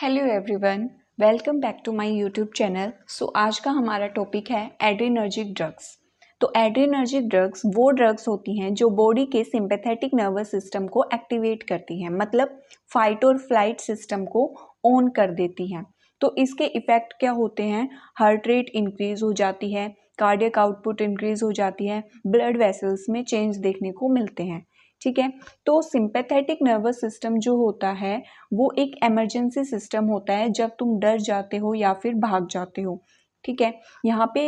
Hello everyone, welcome back to my YouTube channel. आज का हमारा टॉपिक है एड्रेनर्जिक ड्रग्स। तो एड्रेनर्जिक ड्रग्स वो ड्रग्स होती हैं जो बॉडी के सिंपैथेटिक नर्वस सिस्टम को एक्टिवेट करती हैं, मतलब फाइट और फ्लाइट सिस्टम को ऑन कर देती हैं। तो इसके इफ़ेक्ट क्या होते हैं? हार्ट रेट इंक्रीज हो जाती है, कार्डियक आउटपुट इंक्रीज हो जाती है, ब्लड वेसल्स में चेंज देखने को मिलते हैं। ठीक है, तो सिंपैथेटिक नर्वस सिस्टम जो होता है वो एक इमरजेंसी सिस्टम होता है जब तुम डर जाते हो या फिर भाग जाते हो। ठीक है, यहाँ पे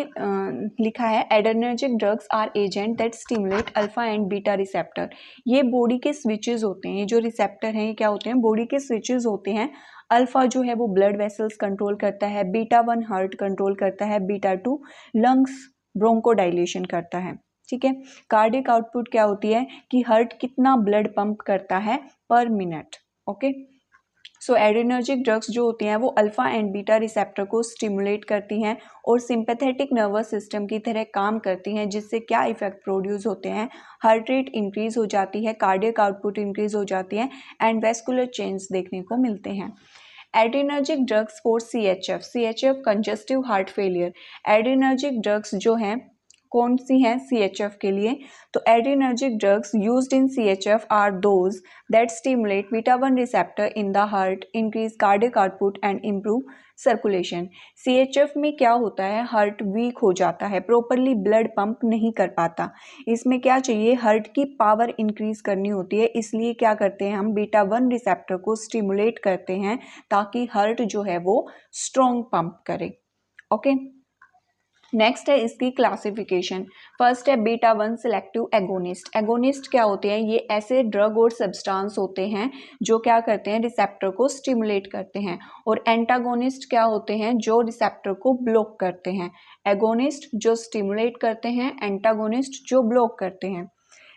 लिखा है adrenergic drugs are agent that stimulate alpha and beta receptor. ये बॉडी के स्विचेस होते हैं, जो रिसेप्टर हैं ये क्या होते हैं? बॉडी के स्विचेस होते हैं। अल्फा जो है वो ब्लड वेसल्स कंट्रोल करता है, बीटा 1 हार्ट कंट्रोल करता है, बीटा 2 लंग्स ब्रोंकोडाइलेशन करता है। ठीक है, कार्डियक आउटपुट क्या होती है कि हार्ट कितना ब्लड पंप करता है पर मिनट। ओके, सो एड्रेनर्जिक ड्रग्स जो होती हैं वो अल्फा एंड बीटा रिसेप्टर को स्टिमुलेट करती हैं और सिंपैथेटिक नर्वस सिस्टम की तरह काम करती हैं, जिससे क्या इफेक्ट प्रोड्यूस होते हैं? हार्ट रेट इंक्रीज हो जाती है, कार्डियक आउटपुट इंक्रीज हो जाती है एंड वेस्कुलर चेंज देखने को मिलते हैं। Adrenergic drugs for CHF congestive heart failure. Adrenergic drugs जो हैं कौन सी हैं CHF के लिए? तो adrenergic drugs used in CHF are those that stimulate beta 1 receptor in the heart, increase cardiac output and improve circulation. CHF में क्या होता है? हार्ट वीक हो जाता है, प्रॉपरली ब्लड पंप नहीं कर पाता। इसमें क्या चाहिए? हार्ट की पावर इंक्रीज करनी होती है, इसलिए क्या करते हैं हम? बीटा 1 रिसेप्टर को स्टिमुलेट करते हैं ताकि हार्ट जो है वो स्ट्रॉन्ग पंप करे। ओके, नेक्स्ट है इसकी क्लासिफिकेशन। फर्स्ट है बीटा 1 सिलेक्टिव एगोनिस्ट। एगोनिस्ट क्या होते हैं? ये ऐसे ड्रग और सब्सटेंस होते हैं जो क्या करते हैं? रिसेप्टर को स्टिमुलेट करते हैं। और एंटागोनिस्ट क्या होते हैं? जो रिसेप्टर को ब्लॉक करते हैं। एगोनिस्ट जो स्टिमुलेट करते हैं, एंटागोनिस्ट जो ब्लॉक करते हैं।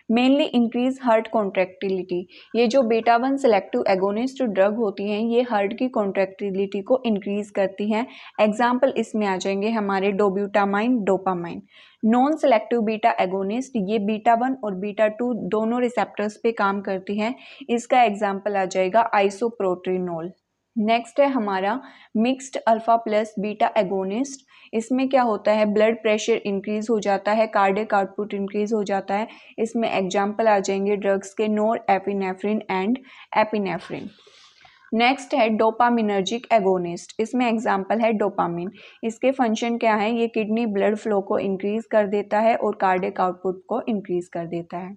Mainly increase heart contractility. ये जो बीटा 1 सेलेक्टिव एगोनिस्ट ड्रग होती हैं ये हार्ट की कॉन्ट्रैक्टिलिटी को इंक्रीज करती हैं। एग्जाम्पल इसमें आ जाएंगे हमारे डोब्यूटामाइन, dopamine. Non selective beta agonist, ये बीटा 1 और बीटा 2 दोनों रिसेप्टर्स पे काम करती हैं। इसका एग्जाम्पल आ जाएगा आइसोप्रोट्रिनोल। नेक्स्ट है हमारा mixed alpha plus beta agonist. इसमें क्या होता है? ब्लड प्रेशर इंक्रीज हो जाता है, कार्डियक आउटपुट इंक्रीज हो जाता है। इसमें एग्जाम्पल आ जाएंगे ड्रग्स के नोर एपिनेफ्रिन एंड एपिनेफ्रिन। नेक्स्ट है डोपामिनर्जिक एगोनिस्ट। इसमें एग्जाम्पल है डोपामिन। इसके फंक्शन क्या है? ये किडनी ब्लड फ्लो को इंक्रीज कर देता है और कार्डियक आउटपुट को इंक्रीज कर देता है।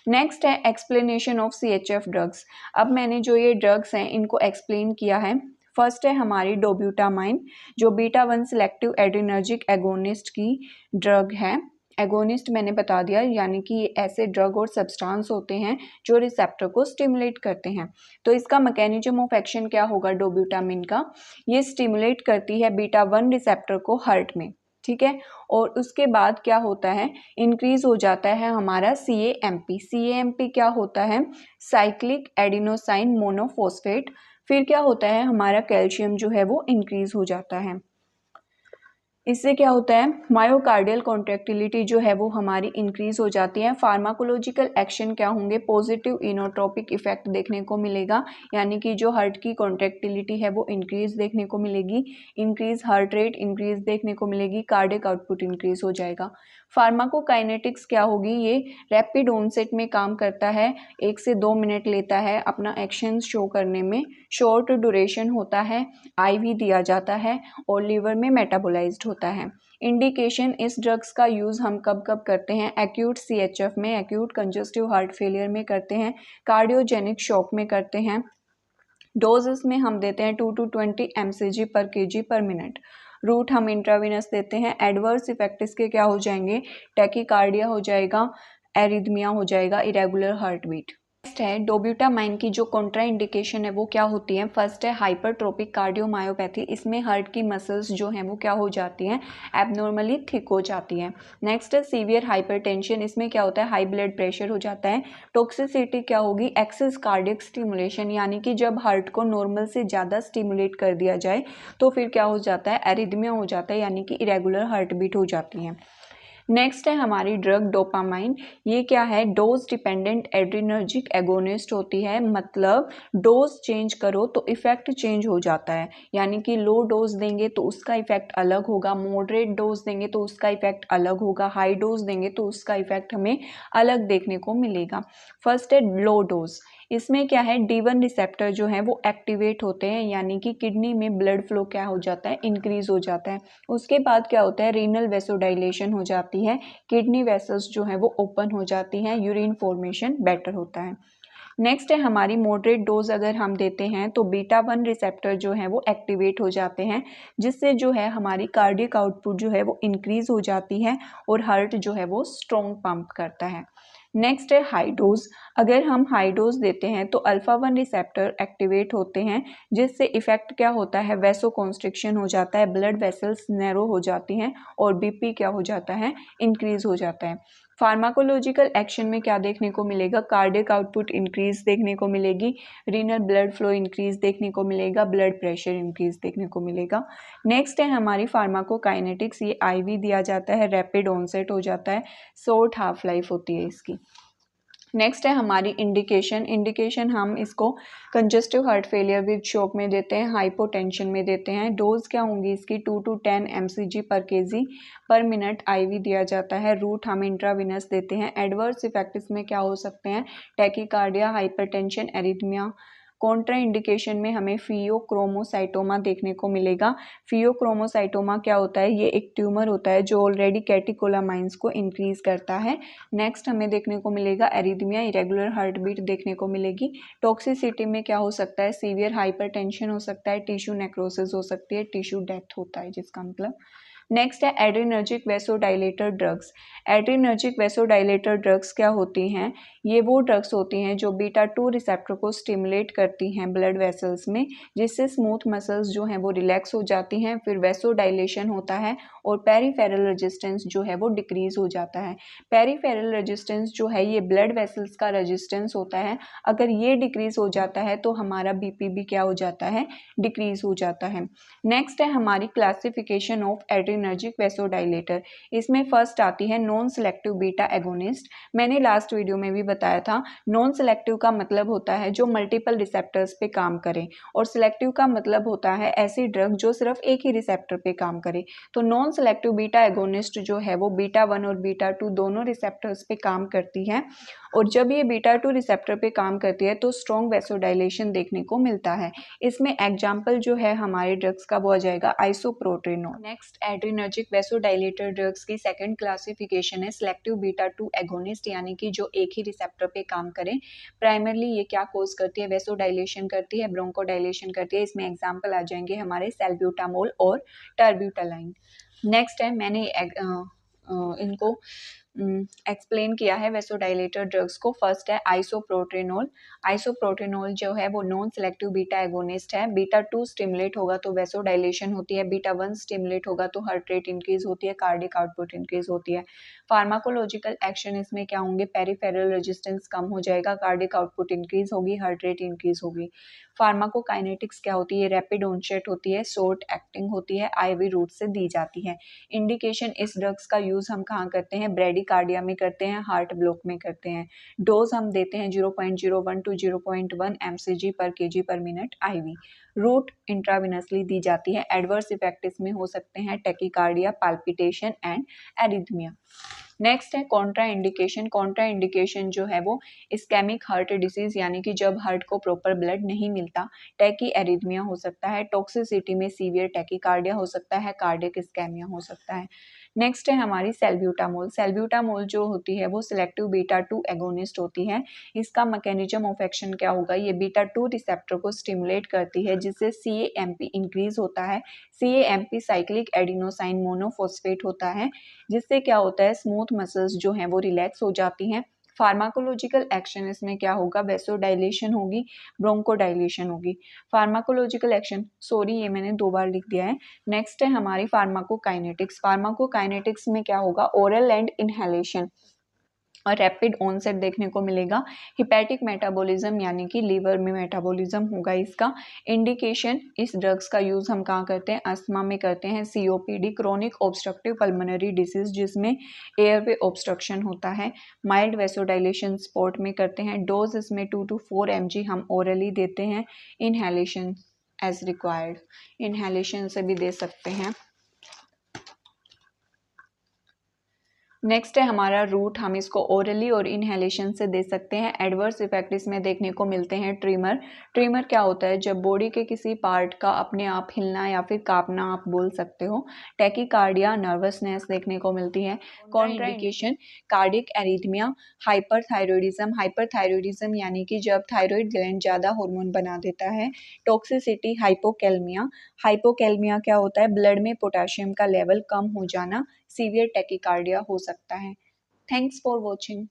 नेक्स्ट है एक्सप्लेनेशन ऑफ CHF ड्रग्स। अब मैंने जो ये ड्रग्स हैं इनको एक्सप्लेन किया है। फर्स्ट है हमारी डोब्यूटामाइन, जो बीटा 1 सिलेक्टिव एड्रेनर्जिक एगोनिस्ट की ड्रग है। एगोनिस्ट मैंने बता दिया, यानी कि ये ऐसे ड्रग और सब्सटेंस होते हैं जो रिसेप्टर को स्टिमुलेट करते हैं। तो इसका मैकेनिज्म ऑफ एक्शन क्या होगा डोब्यूटामिन का? ये स्टिमुलेट करती है बीटा 1 रिसेप्टर को हार्ट में। ठीक है, और उसके बाद क्या होता है? इंक्रीज हो जाता है हमारा CAMP। CAMP क्या होता है? Cyclic adenosine monophosphate. फिर क्या होता है? हमारा कैल्शियम जो है वो इंक्रीज हो जाता है। इससे क्या होता है? मायोकार्डियल कॉन्ट्रैक्टिलिटी जो है वो हमारी इंक्रीज हो जाती है। फार्माकोलॉजिकल एक्शन क्या होंगे? पॉजिटिव इनोट्रोपिक इफेक्ट देखने को मिलेगा, यानी कि जो हार्ट की कॉन्ट्रैक्टिलिटी है वो इंक्रीज देखने को मिलेगी, इंक्रीज हार्ट रेट इंक्रीज देखने को मिलेगी, कार्डियक आउटपुट इंक्रीज हो जाएगा। फार्माकोकाइनेटिक्स क्या होगी? ये रैपिड ऑनसेट में काम करता है, 1 से 2 मिनट लेता है अपना एक्शन शो करने में, शॉर्ट ड्यूरेशन होता है, IV दिया जाता है और लीवर में मेटाबोलाइज्ड होता है। इंडिकेशन इस ड्रग्स का यूज़ हम कब कब करते हैं? एक्यूट CHF में, एक्यूट कंजस्टिव हार्ट फेलियर में करते हैं, कार्डियोजेनिक शॉक में करते हैं। डोजेस में हम देते हैं 2 to 20 mcg पर kg पर मिनट। रूट हम इंट्रावेनस देते हैं। एडवर्स इफेक्ट इसके क्या हो जाएंगे? टैकीकार्डिया हो जाएगा, एरिथमिया हो जाएगा, इरेगुलर हार्ट बीट। नेक्स्ट है डोब्यूटामाइन की जो कॉन्ट्रा इंडिकेशन है वो क्या होती है? फर्स्ट है हाइपरट्रोपिक कार्डियोमायोपैथी। इसमें हार्ट की मसल्स जो हैं वो क्या हो जाती हैं? एबनॉर्मली थिक हो जाती हैं। नेक्स्ट है सीवियर हाइपरटेंशन। इसमें क्या होता है? हाई ब्लड प्रेशर हो जाता है। टॉक्सिसिटी क्या होगी? एक्सेस कार्डियक स्टिमुलेशन, यानी कि जब हार्ट को नॉर्मल से ज़्यादा स्टिमुलेट कर दिया जाए तो फिर क्या हो जाता है? एरिथमिया हो जाता है, यानी कि इरेगुलर हार्ट बीट हो जाती है। नेक्स्ट है हमारी ड्रग डोपामाइन। ये क्या है? डोज डिपेंडेंट एड्रीनर्जिक एगोनिस्ट होती है, मतलब डोज चेंज करो तो इफेक्ट चेंज हो जाता है। यानी कि लो डोज देंगे तो उसका इफेक्ट अलग होगा, मॉडरेट डोज देंगे तो उसका इफेक्ट अलग होगा, हाई डोज देंगे तो उसका इफेक्ट हमें अलग देखने को मिलेगा। फर्स्ट है लो डोज। इसमें क्या है? D1 रिसेप्टर जो है वो एक्टिवेट होते हैं, यानी कि किडनी में ब्लड फ्लो क्या हो जाता है? इंक्रीज हो जाता है। उसके बाद क्या होता है? रीनल वेसोडाइलेशन हो जाती है, किडनी वेसल्स जो है वो ओपन हो जाती हैं, यूरिन फॉर्मेशन बेटर होता है। नेक्स्ट है हमारी मॉडरेट डोज अगर हम देते हैं तो बीटा 1 रिसेप्टर जो है वो एक्टिवेट हो जाते हैं, जिससे जो है हमारी कार्डियक आउटपुट जो है वो इंक्रीज हो जाती है और हार्ट जो है वो स्ट्रॉन्ग पंप करता है। नेक्स्ट है हाई डोज। अगर हम हाई डोज देते हैं तो अल्फा 1 रिसेप्टर एक्टिवेट होते हैं, जिससे इफेक्ट क्या होता है? वैसो कॉन्स्ट्रिक्शन हो जाता है, ब्लड वेसल्स नैरो हो जाती हैं और बीपी क्या हो जाता है? इंक्रीज हो जाता है। फार्माकोलॉजिकल एक्शन में क्या देखने को मिलेगा? कार्डियक आउटपुट इंक्रीज देखने को मिलेगी, रीनल ब्लड फ्लो इंक्रीज देखने को मिलेगा, ब्लड प्रेशर इंक्रीज देखने को मिलेगा। नेक्स्ट है हमारी फार्माकोकाइनेटिक्स। ये आईवी दिया जाता है, रैपिड ऑनसेट हो जाता है, शॉर्ट हाफ लाइफ होती है इसकी। नेक्स्ट है हमारी इंडिकेशन। इंडिकेशन हम इसको congestive heart failure with shock में देते हैं, हाइपोटेंशन में देते हैं। डोज क्या होंगी इसकी? 2 to 10 mcg पर केजी पर मिनट आईवी दिया जाता है, रूट हम इंट्राविनस देते हैं। एडवर्स इफेक्ट इसमें क्या हो सकते हैं? Tachycardia, hypertension, arrhythmia. Contra indication में हमें फियोक्रोमोसाइटोमा देखने को मिलेगा। फियोक्रोमोसाइटोमा क्या होता है? ये एक ट्यूमर होता है जो ऑलरेडी कैटिकोलामाइंस को इंक्रीज करता है। नेक्स्ट हमें देखने को मिलेगा एरिथमिया, इरेगुलर हार्ट बीट देखने को मिलेगी। टॉक्सिसिटी में क्या हो सकता है? सीवियर हाइपरटेंशन हो सकता है, टिश्यू नेक्रोसिस हो सकती है, टिश्यू डेथ होता है जिसका मतलब। नेक्स्ट है adrenergic vasodilator drugs. Adrenergic vasodilator drugs क्या होती हैं? ये वो ड्रग्स होती हैं जो बीटा 2 रिसेप्टर को स्टिमुलेट करती हैं ब्लड वेसल्स में, जिससे स्मूथ मसल्स जो हैं वो रिलैक्स हो जाती हैं, फिर वेसोडाइलेशन होता है और पेरीफेरल रेजिस्टेंस जो है वो डिक्रीज हो जाता है। पेरीफेरल रेजिस्टेंस जो है ये ब्लड वेसल्स का रेजिस्टेंस होता है। अगर ये डिक्रीज हो जाता है तो हमारा बीपी भी क्या हो जाता है? डिक्रीज हो जाता है। नेक्स्ट है हमारी क्लासिफिकेशन ऑफ एड्रीनर्जिक वेसोडाइलेटर। इसमें फर्स्ट आती है नॉन सेलेक्टिव बीटा एगोनिस्ट। मैंने लास्ट वीडियो में भी बताया था, नॉन सेलेक्टिव का मतलब होता है जो मल्टीपल रिसेप्टर्स पे काम करे, और सिलेक्टिव का मतलब होता है ऐसी ड्रग जो सिर्फ एक ही रिसेप्टर पे काम करे। तो नॉन सेलेक्टिव बीटा एगोनिस्ट जो है वो बीटा 1 और बीटा 2 दोनों रिसेप्टर्स पे काम करती है, और जब ये बीटा 2 रिसेप्टर पे काम करती है तो स्ट्रॉन्ग वेसोडाइलेशन देखने को मिलता है। इसमें एग्जाम्पल जो है हमारे ड्रग्स का वो आ जाएगा आइसोप्रोटेनोल। नेक्स्ट एड्रीनर्जिक वेसोडाइलेटर ड्रग्स की सेकंड क्लासिफिकेशन है सिलेक्टिव बीटा 2 एगोनिस्ट, यानी कि जो एक ही रिसेप्टर पे काम करें। प्राइमरली ये क्या कोज करती है? वेसोडाइलेशन करती है, ब्रोंकोडाइलेशन करती है। इसमें एग्जाम्पल आ जाएंगे हमारे सैल्ब्यूटामोल और टर्ब्यूटालाइन। नेक्स्ट है, मैंने इनको एक्सप्लेन किया है वेसोडाइलेटर ड्रग्स को। फर्स्ट है आइसोप्रोटेनोल। आइसोप्रोटेनोल जो है वो नॉन सेलेक्टिव बीटा एगोनिस्ट है। बीटा 2 स्टिमुलेट होगा तो वेसोडाइलेशन होती है, बीटा 1 स्टिमुलेट होगा तो हार्ट रेट इंक्रीज होती है, कार्डियक आउटपुट इंक्रीज होती है। फार्माकोलॉजिकल एक्शन इसमें क्या होंगे? पेरिफेरल रेजिस्टेंस कम हो जाएगा, कार्डियक आउटपुट इंक्रीज होगी, हार्ट रेट इंक्रीज होगी। फार्माकोकाइनेटिक्स क्या होती है? रैपिड ऑनसेट होती है, शॉर्ट एक्टिंग होती है, आईवी रूट से दी जाती है। इंडिकेशन इस ड्रग्स का यूज हम कहाँ करते हैं? ब्रेडिकार्डिया में करते हैं, हार्ट ब्लॉक में करते हैं। डोज हम देते हैं 0.01 to 0.1 mcg पर kg पर मिनट आईवी। रूट इंट्राविनसली दी जाती है। एडवर्स इफेक्ट इसमें हो सकते हैं tachycardia, palpitation and arrhythmia. Next है कॉन्ट्रा इंडिकेशन। कॉन्ट्रा इंडिकेशन जो है वो इस्केमिक हार्ट डिसीज, यानी कि जब हार्ट को प्रॉपर ब्लड नहीं मिलता, टैकी एरिथमिया हो सकता है, टॉक्सिसिटी में सीवियर टैकीकार्डिया हो सकता है, कार्डियक इस्केमिया हो सकता है। नेक्स्ट है हमारी सैल्ब्यूटामोल। सैल्ब्यूटामोल जो होती है वो सिलेक्टिव बीटा 2 एगोनिस्ट होती है। इसका मैकेनिज्म ऑफ एक्शन क्या होगा? ये बीटा 2 रिसेप्टर को स्टिमुलेट करती है, जिससे CAMP इंक्रीज होता है। CAMP साइक्लिक एडिनोसाइन मोनोफॉस्फेट होता है, जिससे क्या होता है? स्मूथ मसल्स जो हैं वो रिलैक्स हो जाती हैं। फार्माकोलॉजिकल एक्शन इसमें क्या होगा? वेसोडाइलेशन होगी, ब्रोंकोडाइलेशन होगी। फार्माकोलॉजिकल एक्शन, सॉरी ये मैंने 2 बार लिख दिया है। नेक्स्ट है हमारी फार्माकोकाइनेटिक्स। फार्माकोकाइनेटिक्स में क्या होगा? Oral and inhalation. और रैपिड ऑनसेट देखने को मिलेगा। हिपैटिक मेटाबॉलिज्म यानी कि लीवर में मेटाबॉलिज्म होगा इसका। इंडिकेशन, इस ड्रग्स का यूज़ हम कहाँ करते हैं, अस्थमा में करते हैं। COPD, chronic obstructive pulmonary disease, जिसमें एयरवे ऑब्स्ट्रक्शन होता है। माइल्ड वेसोडाइलेशन स्पॉट में करते हैं। डोज इसमें 2 to 4 mg हम ओरली देते हैं। इनहेलेशन एज रिक्वायर्ड, इनहेलेशन से भी दे सकते हैं। नेक्स्ट है हमारा रूट, हम इसको ओरली और इनहेलेशन से दे सकते हैं। एडवर्स इफेक्ट इसमें देखने को मिलते हैं। ट्रिमर, ट्रिमर क्या होता है, जब बॉडी के किसी पार्ट का अपने आप हिलना या फिर कांपना आप बोल सकते हो। टैकीकार्डिया, नर्वसनेस देखने को मिलती है। कॉन्ट्राइंडिकेशन, कार्डिक एरिथमिया, हाइपरथायरॉयडिज्म यानी कि जब थायराइड ग्लैंड ज़्यादा हार्मोन बना देता है। टॉक्सिसिटी, हाइपोकैलमिया, हाइपोकैलमिया क्या होता है, ब्लड में पोटेशियम का लेवल कम हो जाना। सीवियर टैकीकार्डिया हो सकता है। Thanks for watching.